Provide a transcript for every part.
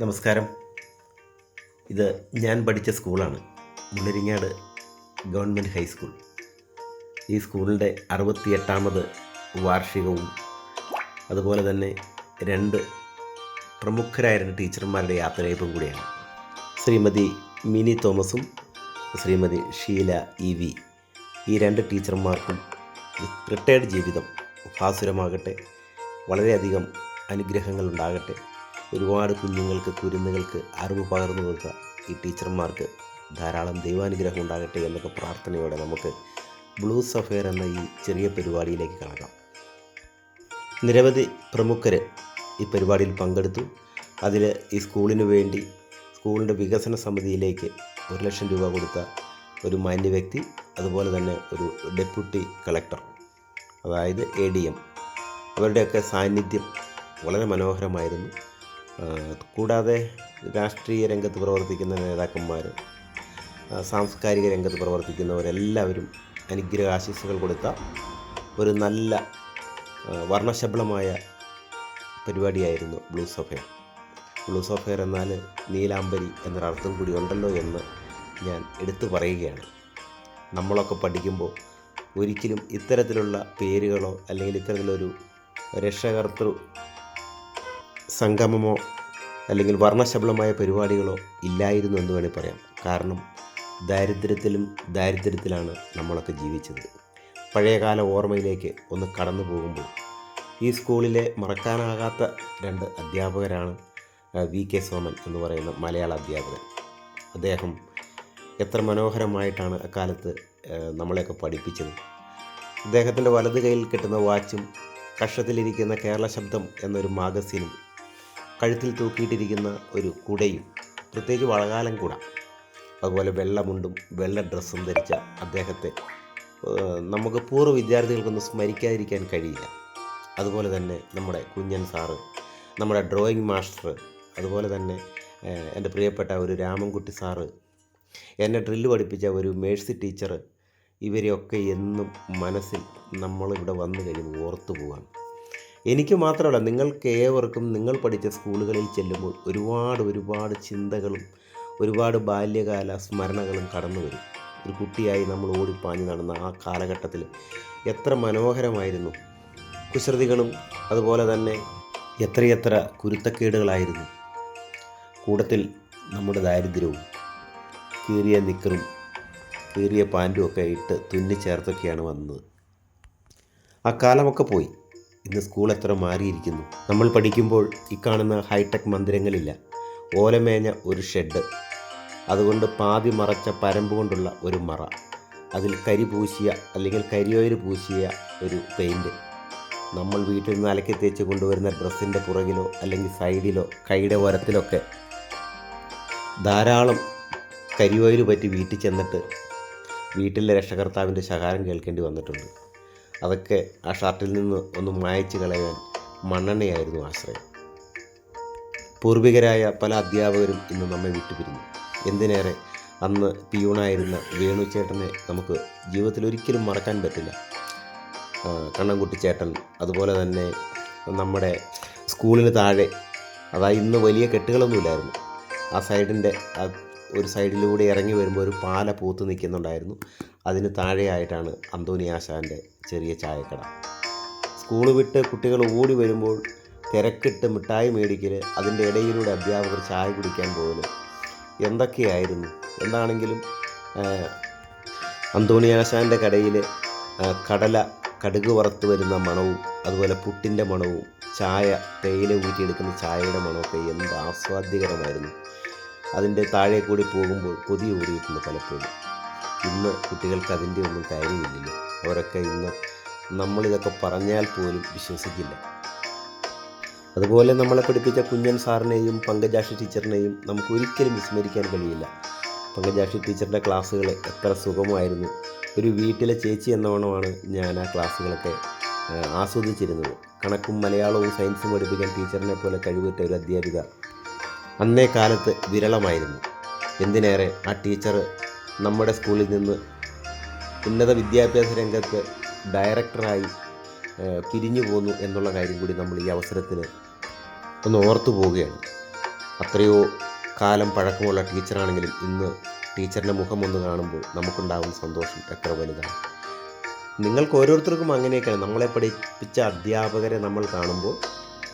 നമസ്കാരം. ഇത് ഞാൻ പഠിച്ച സ്കൂളാണ്, മുള്ളരിങ്ങാട് ഗവൺമെൻറ് ഹൈസ്കൂൾ. ഈ സ്കൂളിൻ്റെ 68ാമത് വാർഷികവും അതുപോലെ തന്നെ രണ്ട് പ്രമുഖരായ ടീച്ചർമാരുടെ യാത്രയയപ്പും കൂടിയാണ്. ശ്രീമതി മിനി തോമസും ശ്രീമതി ഷീല ഇ.വി. ഈ രണ്ട് ടീച്ചർമാർക്കും റിട്ടയർഡ് ജീവിതം ഭാസുരമാകട്ടെ, വളരെയധികം അനുഗ്രഹങ്ങൾ ഉണ്ടാകട്ടെ. ഒരുപാട് കുരുന്നുകൾക്ക് അറിവ് പകർന്നു കൊടുത്ത ഈ ടീച്ചർമാർക്ക് ധാരാളം ദൈവാനുഗ്രഹം ഉണ്ടാകട്ടെ എന്നൊക്കെ പ്രാർത്ഥനയോടെ നമുക്ക് ബ്ലൂസ് അഫെയർ എന്ന ഈ ചെറിയ പരിപാടിയിലേക്ക് കടക്കാം. നിരവധി പ്രമുഖർ ഈ പരിപാടിയിൽ പങ്കെടുത്തു. അതിൽ ഈ സ്കൂളിന് വേണ്ടി സ്കൂളിൻ്റെ വികസന സമിതിയിലേക്ക് 1,00,000 രൂപ കൊടുത്ത ഒരു മാന്യ വ്യക്തി, അതുപോലെ തന്നെ ഒരു ഡെപ്യൂട്ടി കളക്ടർ, അതായത് ADM, അവരുടെയൊക്കെ സാന്നിധ്യം വളരെ മനോഹരമായിരുന്നു. കൂടാതെ രാഷ്ട്രീയ രംഗത്ത് പ്രവർത്തിക്കുന്ന നേതാക്കന്മാർ, സാംസ്കാരിക രംഗത്ത് പ്രവർത്തിക്കുന്നവരെല്ലാവരും അനുഗ്രഹാശംസകൾ കൊടുത്ത ഒരു നല്ല വർണ്ണശബളമായ പരിപാടിയായിരുന്നു ബ്ലൂസ് അഫെയർ. ബ്ലൂസ് അഫെയർ എന്നാൽ നീലാംബരി എന്നൊരർത്ഥം കൂടി ഉണ്ടല്ലോ എന്ന് ഞാൻ എടുത്തു പറയുകയാണ്. നമ്മളൊക്കെ പഠിക്കുമ്പോൾ ഒരിക്കലും ഇത്തരത്തിലുള്ള പേരുകളോ അല്ലെങ്കിൽ ഇത്തരത്തിലൊരു രക്ഷകർത്തൃ സംഗമമോ അല്ലെങ്കിൽ വർണ്ണശബളമായ പരിപാടികളോ ഇല്ലായിരുന്നു എന്ന് വേണമെങ്കിൽ പറയാം. കാരണം ദാരിദ്ര്യത്തിലാണ് നമ്മളൊക്കെ ജീവിച്ചത്. പഴയകാല ഓർമ്മയിലേക്ക് ഒന്ന് കടന്നു പോകുമ്പോൾ ഈ സ്കൂളിലെ മറക്കാനാകാത്ത രണ്ട് അധ്യാപകരാണ് VK സോമൻ എന്ന് പറയുന്ന മലയാള അധ്യാപകൻ. അദ്ദേഹം എത്ര മനോഹരമായിട്ടാണ് അക്കാലത്ത് നമ്മളെയൊക്കെ പഠിപ്പിച്ചത്. അദ്ദേഹത്തിൻ്റെ വലത് കയ്യിൽ കിട്ടുന്ന വാച്ചും കഷത്തിലിരിക്കുന്ന കേരള ശബ്ദം എന്നൊരു മാഗസീനും കഴുത്തിൽ തൂക്കിയിട്ടിരിക്കുന്ന ഒരു കുടയും, പ്രത്യേകിച്ച് വളകാലം കുട, അതുപോലെ വെള്ളമുണ്ടും വെള്ള ഡ്രസ്സും ധരിച്ച അദ്ദേഹത്തെ നമുക്ക് പൂർവ്വ വിദ്യാർത്ഥികൾക്കൊന്നും സ്മരിക്കാതിരിക്കാൻ കഴിയില്ല. അതുപോലെ തന്നെ നമ്മുടെ കുഞ്ഞൻ സാറ്, നമ്മുടെ ഡ്രോയിങ് മാസ്റ്റർ, അതുപോലെ തന്നെ എൻ്റെ പ്രിയപ്പെട്ട ഒരു രാമൻകുട്ടി സാറ്, എന്നെ ഡ്രില്ല് പഠിപ്പിച്ച ഒരു മേഴ്സി ടീച്ചർ, ഇവരെയൊക്കെ എന്നും മനസ്സിൽ നമ്മളിവിടെ വന്നു കഴിയുമ്പോൾ ഓർത്തു പോവാണ്. എനിക്ക് മാത്രമല്ല, നിങ്ങൾക്ക് ഏവർക്കും നിങ്ങൾ പഠിച്ച സ്കൂളുകളിൽ ചെല്ലുമ്പോൾ ഒരുപാട് ചിന്തകളും ഒരുപാട് ബാല്യകാല സ്മരണകളും കടന്നു വരും. ഒരു കുട്ടിയായി നമ്മൾ ഓടിപ്പാഞ്ഞ് നടന്ന ആ കാലഘട്ടത്തിൽ എത്ര മനോഹരമായിരുന്നു. കുസൃതികളും അതുപോലെ തന്നെ എത്രയെത്ര കുരുത്തക്കേടുകളായിരുന്നു. കൂട്ടത്തിൽ നമ്മുടെ ദാരിദ്ര്യവും, കീറിയ നിക്കറും കീറിയ പാൻറ്റും ഒക്കെ ഇട്ട് തുന്നിച്ചേർത്തൊക്കെയാണ് വന്നത്. ആ കാലമൊക്കെ പോയി. ഇന്ന് സ്കൂൾ എത്ര മാറിയിരിക്കുന്നു. നമ്മൾ പഠിക്കുമ്പോൾ ഈ കാണുന്ന ഹൈടെക് മന്ദിരങ്ങളില്ല. ഓലമേഞ്ഞ ഒരു ഷെഡ്, അതുകൊണ്ട് പാതി മറച്ച പരമ്പ് കൊണ്ടുള്ള ഒരു മറ, അതിൽ കരി പൂശിയ അല്ലെങ്കിൽ കരിയോയിൽ പൂശിയ ഒരു പെയിൻറ്റ്, നമ്മൾ വീട്ടിൽ നിന്ന് അലക്കി തേച്ച് കൊണ്ടുവരുന്ന ഡ്രസ്സിൻ്റെ പുറകിലോ അല്ലെങ്കിൽ സൈഡിലോ കൈയുടെ ഓരത്തിലൊക്കെ ധാരാളം കരിയോയിൽ പറ്റി വീട്ടിൽ ചെന്നിട്ട് വീട്ടിലെ രക്ഷകർത്താവിൻ്റെ ശകാരം കേൾക്കേണ്ടി വന്നിട്ടുണ്ട്. അതൊക്കെ ആ ഷർട്ടിൽ നിന്ന് ഒന്ന് മായ്ച്ച് കളയാൻ മണ്ണെണ്ണയായിരുന്നു ആശ്രയം. പൂർവികരായ പല അധ്യാപകരും ഇന്ന് നമ്മെ വിട്ടുപിരിഞ്ഞു. എന്തിനേറെ അന്ന് പിയൂണായിരുന്ന വേണുചേട്ടനെ നമുക്ക് ജീവിതത്തിൽ ഒരിക്കലും മറക്കാൻ പറ്റില്ല. കണ്ണൻകുട്ടി ചേട്ടൻ, അതുപോലെ തന്നെ നമ്മുടെ സ്കൂളിന് താഴെ, അതായത് ഇന്ന് വലിയ കെട്ടുകളൊന്നുമില്ലായിരുന്നു, ആ സൈഡിൻ്റെ ഒരു സൈഡിലൂടെ ഇറങ്ങി വരുമ്പോൾ ഒരു പാല പൂത്ത് നിൽക്കുന്നുണ്ടായിരുന്നു. അതിന് താഴെയായിട്ടാണ് അന്തോണി ആശാൻ്റെ ചെറിയ ചായക്കട. സ്കൂൾ വിട്ട് കുട്ടികൾ ഓടി വരുമ്പോൾ തിരക്കിട്ട് മിഠായി മേടിക്കൽ, അതിൻ്റെ ഇടയിലൂടെ അധ്യാപകർ ചായ കുടിക്കാൻ പോകൽ, എന്തൊക്കെയായിരുന്നു. എന്താണെങ്കിലും അന്തോണി ആശാൻ്റെ കടയിൽ കടുക് വറുത്ത് വരുന്ന മണവും അതുപോലെ പുട്ടിൻ്റെ മണവും ചായ, തേയില ഊറ്റിയെടുക്കുന്ന ചായയുടെ മണമൊക്കെ എന്ത് ആസ്വാദ്യകരമായിരുന്നു. അതിൻ്റെ താഴെ കൂടി പോകുമ്പോൾ കൊതി ഊറിയിട്ടുണ്ട് പലപ്പോഴും. ഇന്ന് കുട്ടികൾക്ക് അതിൻ്റെ ഒന്നും കാര്യമില്ലല്ലോ. അവരൊക്കെ ഇന്ന് നമ്മളിതൊക്കെ പറഞ്ഞാൽ പോലും വിശ്വസിക്കില്ല. അതുപോലെ നമ്മളെ പഠിപ്പിച്ച കുഞ്ഞൻ സാറിനെയും പങ്കജാക്ഷി ടീച്ചറിനെയും നമുക്ക് ഒരിക്കലും വിസ്മരിക്കാൻ കഴിയില്ല. പങ്കജാക്ഷി ടീച്ചറിൻ്റെ ക്ലാസ്സുകൾ എത്ര സുഗമമായിരുന്നു. ഒരു വീട്ടിലെ ചേച്ചി എന്നവണ്ണമാണ് ഞാൻ ആ ക്ലാസ്സുകളൊക്കെ ആസ്വദിച്ചിരുന്നത്. കണക്കും മലയാളവും സയൻസും പഠിപ്പിക്കാൻ ടീച്ചറിനെ പോലെ കഴിവുറ്റ ഒരു അധ്യാപിക അന്നേ കാലത്ത് വിരളമായിരുന്നു. എന്തിനേറെ ആ ടീച്ചർ നമ്മുടെ സ്കൂളിൽ നിന്ന് ഉന്നത വിദ്യാഭ്യാസ രംഗത്ത് ഡയറക്ടറായി പിരിഞ്ഞു പോന്നു എന്നുള്ള കാര്യം കൂടി നമ്മൾ ഈ അവസരത്തിൽ ഒന്ന് ഓർത്തു പോവുകയാണ്. അത്രയോ കാലം പഴക്കമുള്ള ടീച്ചറാണെങ്കിലും ഇന്ന് ടീച്ചറിൻ്റെ മുഖം ഒന്ന് കാണുമ്പോൾ നമുക്കുണ്ടാകുന്ന സന്തോഷം എത്ര വലുതാണ്. നിങ്ങൾക്ക് ഓരോരുത്തർക്കും അങ്ങനെയൊക്കെയാണ്. നമ്മളെ പഠിപ്പിച്ച അധ്യാപകരെ നമ്മൾ കാണുമ്പോൾ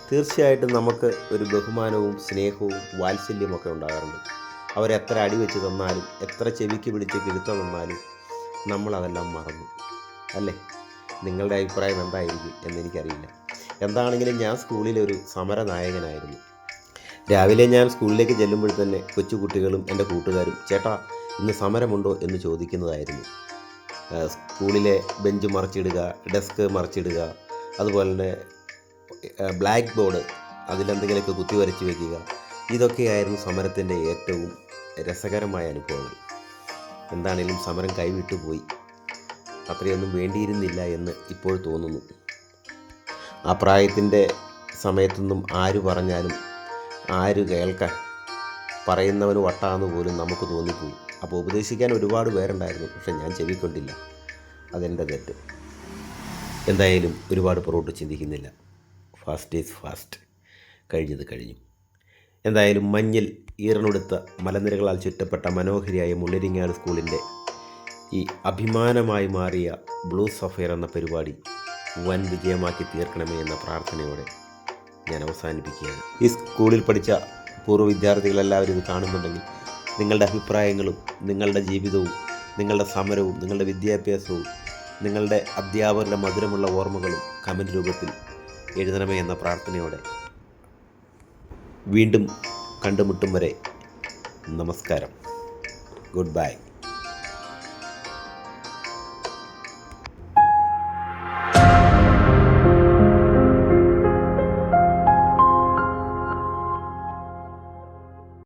തീർച്ചയായിട്ടും നമുക്ക് ഒരു ബഹുമാനവും സ്നേഹവും വാത്സല്യമൊക്കെ ഉണ്ടാകാറുണ്ട്. അവരെത്ര അടി വെച്ച് തന്നാലും എത്ര ചെവിക്ക് പിടിച്ച് കിഴുത്ത തന്നാലും നമ്മളതെല്ലാം മറന്നു, അല്ലേ? നിങ്ങളുടെ അഭിപ്രായം എന്തായിരിക്കും എന്നെനിക്കറിയില്ല. എന്താണെങ്കിലും ഞാൻ സ്കൂളിലൊരു സമരനായകനായിരുന്നു. രാവിലെ ഞാൻ സ്കൂളിലേക്ക് ചെല്ലുമ്പോൾ തന്നെ കൊച്ചുകുട്ടികളും എൻ്റെ കൂട്ടുകാരും ചേട്ടാ ഇന്ന് സമരമുണ്ടോ എന്ന് ചോദിക്കുന്നതായിരുന്നു. സ്കൂളിലെ ബെഞ്ച് മറിച്ചിടുക, ഡെസ്ക് മറിച്ചിടുക, അതുപോലെ തന്നെ ബ്ലാക്ക് ബോർഡ് അതിലെന്തെങ്കിലുമൊക്കെ കുത്തി വരച്ച് വയ്ക്കുക, ഇതൊക്കെയായിരുന്നു സമരത്തിൻ്റെ ഏറ്റവും രസകരമായ അനുഭവങ്ങൾ. എന്താണെങ്കിലും സമരം കൈവിട്ടുപോയി, അത്രയൊന്നും വേണ്ടിയിരുന്നില്ല എന്ന് ഇപ്പോൾ തോന്നുന്നു. ആ പ്രായത്തിൻ്റെ സമയത്തൊന്നും ആര് പറഞ്ഞാലും ആര് കേൾക്കാൻ, പറയുന്നവന് വട്ടാന്ന് പോലും നമുക്ക് തോന്നിപ്പോവും. അപ്പോൾ ഉപദേശിക്കാൻ ഒരുപാട് പേരുണ്ടായിരുന്നു, പക്ഷെ ഞാൻ ചെവിക്കൊണ്ടില്ല. അതെൻ്റെ തെറ്റ്. എന്തായാലും ഒരുപാട് പുറകോട്ട് ചിന്തിക്കുന്നില്ല. Fast is fast. കഴിഞ്ഞത് കഴിഞ്ഞു. എന്തായാലും മഞ്ഞിൽ ഈറനൊടുത്ത മലനിരകളാൽ ചുറ്റപ്പെട്ട മനോഹരിയായ മുള്ളരിങ്ങാട് സ്കൂളിൻ്റെ ഈ അഭിമാനമായി മാറിയ ബ്ലൂ സഫയർ എന്ന പരിപാടി വൻ വിജയമാക്കി തീർക്കണമേ എന്ന പ്രാർത്ഥനയോടെ ഞാൻ അവസാനിപ്പിക്കുകയാണ്. ഈ സ്കൂളിൽ പഠിച്ച പൂർവ്വ വിദ്യാർത്ഥികളെല്ലാവരും ഇത് കാണുന്നുണ്ടെങ്കിൽ നിങ്ങളുടെ അഭിപ്രായങ്ങളും നിങ്ങളുടെ ജീവിതവും നിങ്ങളുടെ സമരവും നിങ്ങളുടെ വിദ്യാഭ്യാസവും നിങ്ങളുടെ അധ്യാപകരുടെ മധുരമുള്ള ഓർമ്മകളും കമൻറ്റ് രൂപത്തിൽ എഴുതണമേ എന്ന പ്രാർത്ഥനയോടെ വീണ്ടും കണ്ടുമുട്ടും വരെ നമസ്കാരം. Good bye.